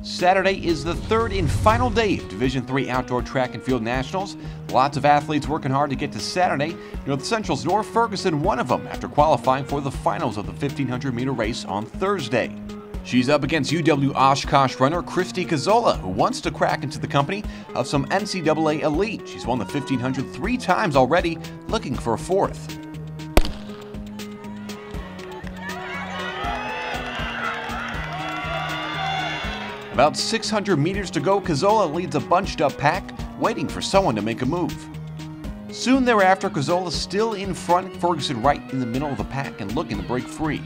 Saturday is the third and final day of Division III Outdoor Track and Field Nationals. Lots of athletes working hard to get to Saturday. North Central's Nora Ferguson, one of them, after qualifying for the finals of the 1,500-meter race on Thursday. She's up against UW Oshkosh runner Christy Cazzola, who wants to crack into the company of some NCAA elite. She's won the 1,500 3 times already, looking for a fourth. About 600 meters to go, Cazzola leads a bunched-up pack, waiting for someone to make a move. Soon thereafter, Cazzola still in front, Ferguson right in the middle of the pack and looking to break free.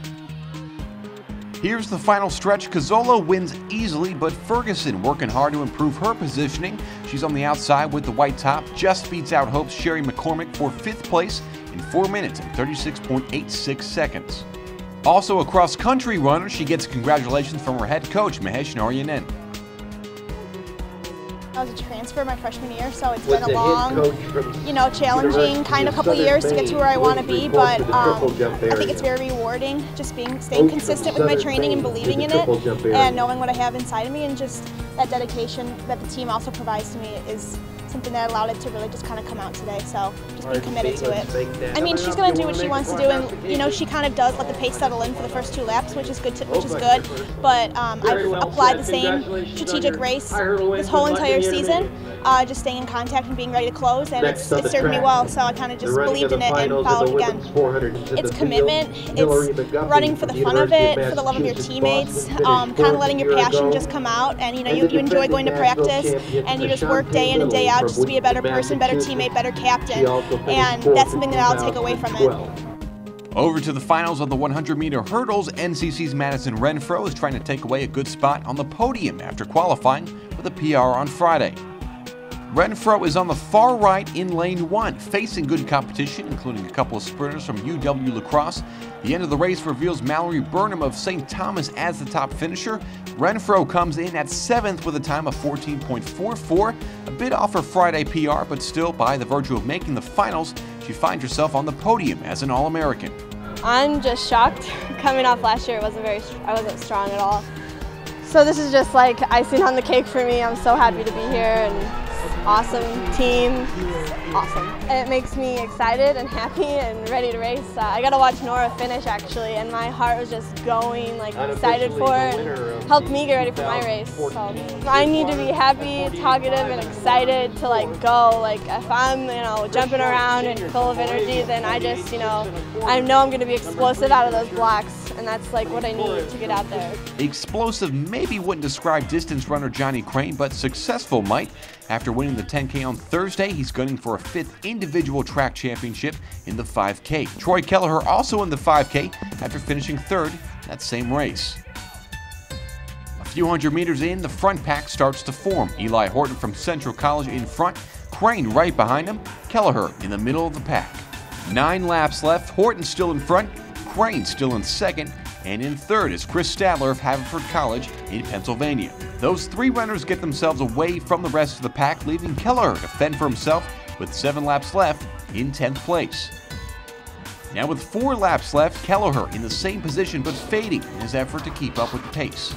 Here's the final stretch. Cazzola wins easily, but Ferguson working hard to improve her positioning. She's on the outside with the white top, just beats out Hope's Sherry McCormick for 5th place in 4 minutes and 36.86 seconds. Also a cross-country runner, she gets congratulations from her head coach, Mahesh Narayanan. I was a transfer my freshman year, so it's been a long, challenging kind of couple years to get to where I want to be, but I think it's very rewarding just staying consistent with my training and believing in it and knowing what I have inside of me, and just that dedication that the team also provides to me is something that allowed it to really just kind of come out today, so just being committed to it. I mean, she's going to do what she wants to do, and she kind of does let the pace settle in for the first 2 laps, which is good, but I've applied the same strategic race this whole entire season, just staying in contact and being ready to close, and it's served me well, so I kind of just believed in it and followed again. It's commitment, it's running for the fun of it, for the love of your teammates, kind of letting your passion just come out, and you enjoy going to practice, and you just work day in and day out just to be a better person, better teammate, better captain, and that's something that I'll take away from it. Over to the finals of the 100-meter hurdles, NCC's Madison Renfro is trying to take away a good spot on the podium after qualifying with a PR on Friday. Renfro is on the far right in lane 1, facing good competition, including a couple of sprinters from UW La Crosse. The end of the race reveals Mallory Burnham of St. Thomas as the top finisher. Renfro comes in at 7th with a time of 14.44, a bit off her Friday PR, but still, by the virtue of making the finals, she finds herself on the podium as an All-American. I'm just shocked. Coming off last year, I wasn't strong at all. So this is just like icing on the cake for me. I'm so happy to be here, and awesome team, awesome. It makes me excited and happy and ready to race. I got to watch Nora finish actually, and my heart was just going, excited for her, and helped me get ready for my race. So I need to be happy, talkative, and excited to go. If I'm jumping around and full of energy, then I just I know I'm going to be explosive out of those blocks, and that's what I need to get out there. Explosive maybe wouldn't describe distance runner Johnny Crane, but successful might. After winning the 10K on Thursday, he's gunning for a 5th individual track championship in the 5K. Troy Kelleher also in the 5K after finishing 3rd that same race. A few hundred meters in, the front pack starts to form. Eli Horton from Central College in front, Crane right behind him, Kelleher in the middle of the pack. 9 laps left, Horton still in front, Crane still in 2nd, and in 3rd is Chris Stadler of Haverford College in Pennsylvania. Those 3 runners get themselves away from the rest of the pack, leaving Kelleher to fend for himself with 7 laps left in 10th place. Now with 4 laps left, Kelleher in the same position but fading in his effort to keep up with the pace.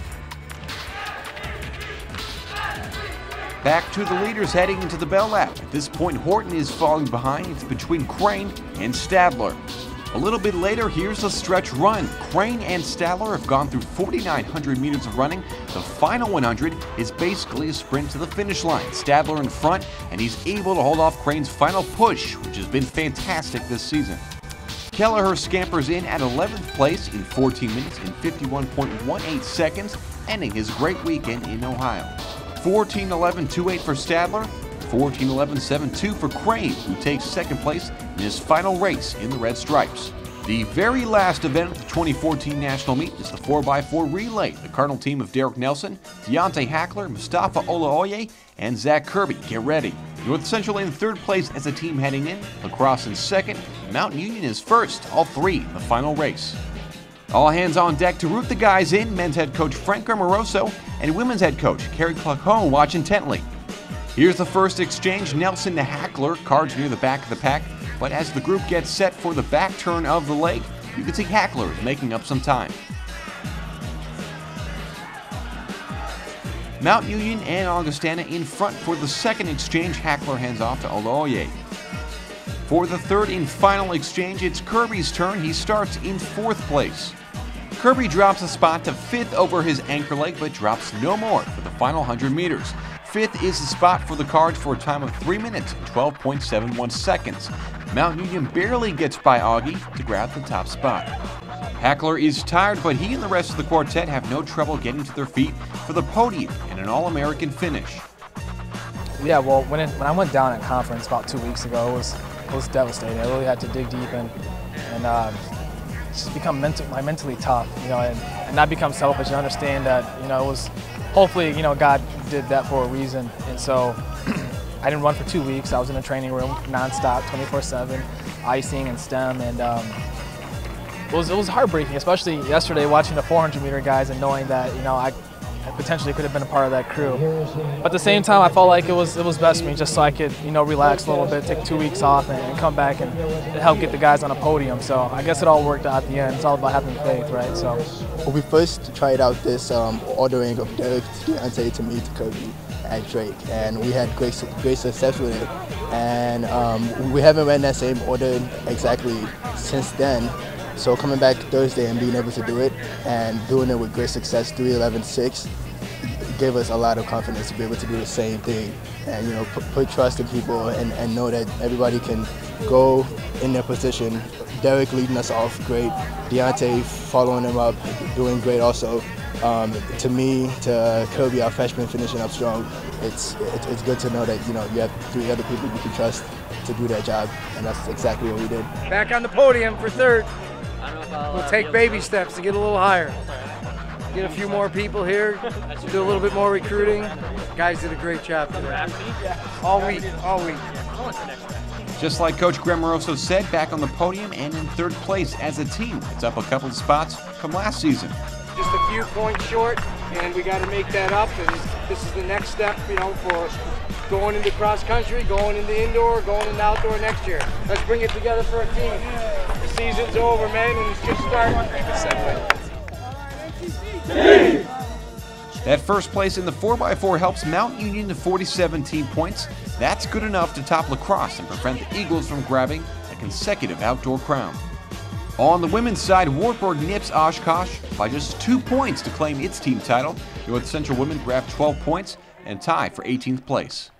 Back to the leaders heading into the bell lap. At this point, Horton is falling behind. It's between Crane and Stadler. A little bit later, here's a stretch run. Crane and Stadler have gone through 4,900 meters of running. The final 100 is basically a sprint to the finish line. Stadler in front, and he's able to hold off Crane's final push, which has been fantastic this season. Kelleher scampers in at 11th place in 14 minutes and 51.18 seconds, ending his great weekend in Ohio. 14:11.28 for Stadler, 14:11.72 for Crane, who takes 2nd place in his final race in the red stripes. The very last event of the 2014 National Meet is the 4x4 relay. The Cardinal team of Derek Nelson, Deontay Hackler, Mustafa Olaoye, and Zach Kirby get ready. North Central in 3rd place as a team heading in, La Crosse in 2nd, Mountain Union is 1st, all 3 in the final race. All hands on deck to root the guys in, men's head coach Frank Amoroso and women's head coach Carrie Clark-Hone watch intently. Here's the first exchange, Nelson to Hackler, cards near the back of the pack, but as the group gets set for the back turn of the leg, you can see Hackler is making up some time. Mount Union and Augustana in front for the second exchange. Hackler hands off to Aloye. For the third and final exchange, it's Kirby's turn. He starts in 4th place. Kirby drops a spot to 5th over his anchor leg, but drops no more for the final 100 meters. 5th is the spot for the Cards for a time of 3 minutes and 12.71 seconds. Mount Union barely gets by Augie to grab the top spot. Hackler is tired, but he and the rest of the quartet have no trouble getting to their feet for the podium and an All-American finish. Yeah, well, when I went down at conference about 2 weeks ago, it was devastating. I really had to dig deep and just become mentally tough, and not become selfish and understand that, it was hopefully, God did that for a reason. And so I didn't run for 2 weeks. I was in a training room nonstop, 24/7, icing and stem, and it was heartbreaking, especially yesterday watching the 400-meter guys and knowing that, I potentially could have been a part of that crew. But at the same time, I felt like it was best for me just so I could, relax a little bit, take 2 weeks off and come back and help get the guys on a podium. So I guess it all worked out at the end. It's all about having faith, right? So when we first tried out this ordering of Derek, DIII, to me, to Kirby, and Drake, and we had great success with it. And we haven't ran that same order exactly since then. So coming back Thursday and being able to do it and doing it with great success, 3:11.6, gave us a lot of confidence to be able to do the same thing and put trust in people and know that everybody can go in their position. Derek leading us off great, DIII following him up, doing great also. To me, to Kirby, our freshman, finishing up strong. It's good to know that you have 3 other people you can trust to do their job, and that's exactly what we did. Back on the podium for 3rd. We'll take baby steps to get a little higher. Get a few more people here, do a little bit more recruiting. Guys did a great job today. All week. Just like Coach Grammaroso said, back on the podium and in 3rd place as a team. It's up a couple of spots from last season. Just a few points short, and we got to make that up. And this is the next step, for going into cross country, going into indoor, going into outdoor next year. Let's bring it together for a team. The season's over, man, and it's just starting. That first place in the 4x4 helps Mount Union to 47 points. That's good enough to top lacrosse and prevent the Eagles from grabbing a consecutive outdoor crown. On the women's side, Wartburg nips Oshkosh by just 2 points to claim its team title. North Central women grab 12 points and tie for 18th place.